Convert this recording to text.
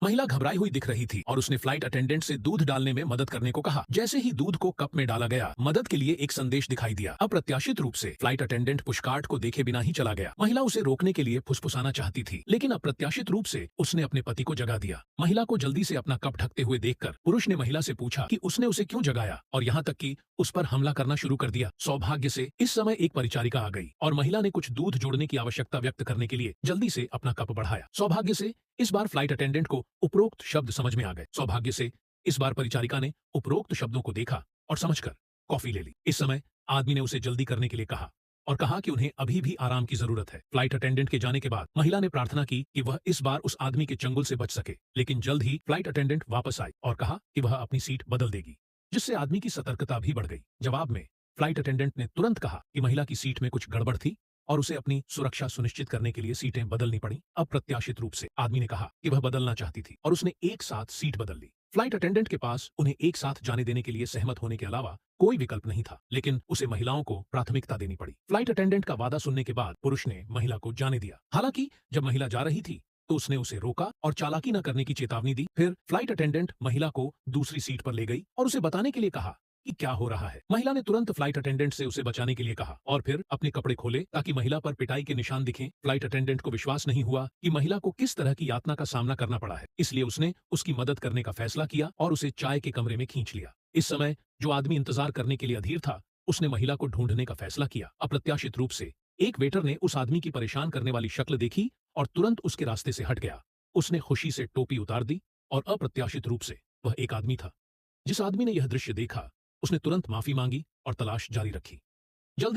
महिला घबराई हुई दिख रही थी और उसने फ्लाइट अटेंडेंट से दूध डालने में मदद करने को कहा। जैसे ही दूध को कप में डाला गया, मदद के लिए एक संदेश दिखाई दिया। अप्रत्याशित रूप से फ्लाइट अटेंडेंट पुशकार्ट को देखे बिना ही चला गया। महिला उसे रोकने के लिए फुसफुसाना चाहती थी, लेकिन अप्रत्याशित रूप से उसने अपने पति को जगा दिया। महिला को जल्दी से अपना कप ढकते हुए देखकर पुरुष ने महिला से पूछा कि उसने उसे क्यों जगाया और यहाँ तक कि उस पर हमला करना शुरू कर दिया। सौभाग्य से इस समय एक परिचारिका आ गई और महिला ने कुछ दूध जोड़ने की आवश्यकता व्यक्त करने के लिए जल्दी से अपना कप बढ़ाया। सौभाग्य से इस बार फ्लाइट अटेंडेंट को उपरोक्त शब्द समझ में आ गए। सौभाग्य से इस बार परिचारिका ने उपरोक्त शब्दों को देखा और समझकर कॉफी ले ली। इस समय आदमी ने उसे जल्दी करने के लिए कहा और कहा कि उन्हें अभी भी आराम की जरूरत है। फ्लाइट अटेंडेंट के जाने के बाद महिला ने प्रार्थना की कि वह इस बार उस आदमी के चंगुल से बच सके, लेकिन जल्द ही फ्लाइट अटेंडेंट वापस आई और कहा कि वह अपनी सीट बदल देगी, जिससे आदमी की सतर्कता भी बढ़ गई। जवाब में फ्लाइट अटेंडेंट ने तुरंत कहा कि महिला की सीट में कुछ गड़बड़ थी और उसे अपनी सुरक्षा सुनिश्चित करने के लिए सीटें बदलनी पड़ी। अप्रत्याशित रूप से आदमी ने कहा कि वह बदलना चाहती थी और उसने एक साथ सीट बदल ली। फ्लाइट अटेंडेंट के पास उन्हें एक साथ जाने देने के लिए सहमत होने के अलावा कोई विकल्प नहीं था, लेकिन उसे महिलाओं को प्राथमिकता देनी पड़ी। फ्लाइट अटेंडेंट का वादा सुनने के बाद पुरुष ने महिला को जाने दिया। हालांकि जब महिला जा रही थी तो उसने उसे रोका और चालाकी न करने की चेतावनी दी। फिर फ्लाइट अटेंडेंट महिला को दूसरी सीट पर ले गई और उसे बताने के लिए कहा कि क्या हो रहा है। महिला ने तुरंत फ्लाइट अटेंडेंट से उसे बचाने के लिए कहा और फिर अपने कपड़े खोले ताकि महिला पर पिटाई के निशान दिखें। फ्लाइट अटेंडेंट को विश्वास नहीं हुआ कि महिला को किस तरह की यातना का सामना करना पड़ा है, इसलिए उसने उसकी मदद करने का फैसला किया और उसे चाय के कमरे में खींच लिया। इस समय जो आदमी इंतजार करने के लिए अधीर था, उसने महिला को ढूंढने का फैसला किया। अप्रत्याशित रूप से एक वेटर ने उस आदमी की परेशान करने वाली शक्ल देखी और तुरंत उसके रास्ते से हट गया। उसने खुशी से टोपी उतार दी और अप्रत्याशित रूप से वह एक आदमी था। जिस आदमी ने यह दृश्य देखा, उसने तुरंत माफी मांगी और तलाश जारी रखी।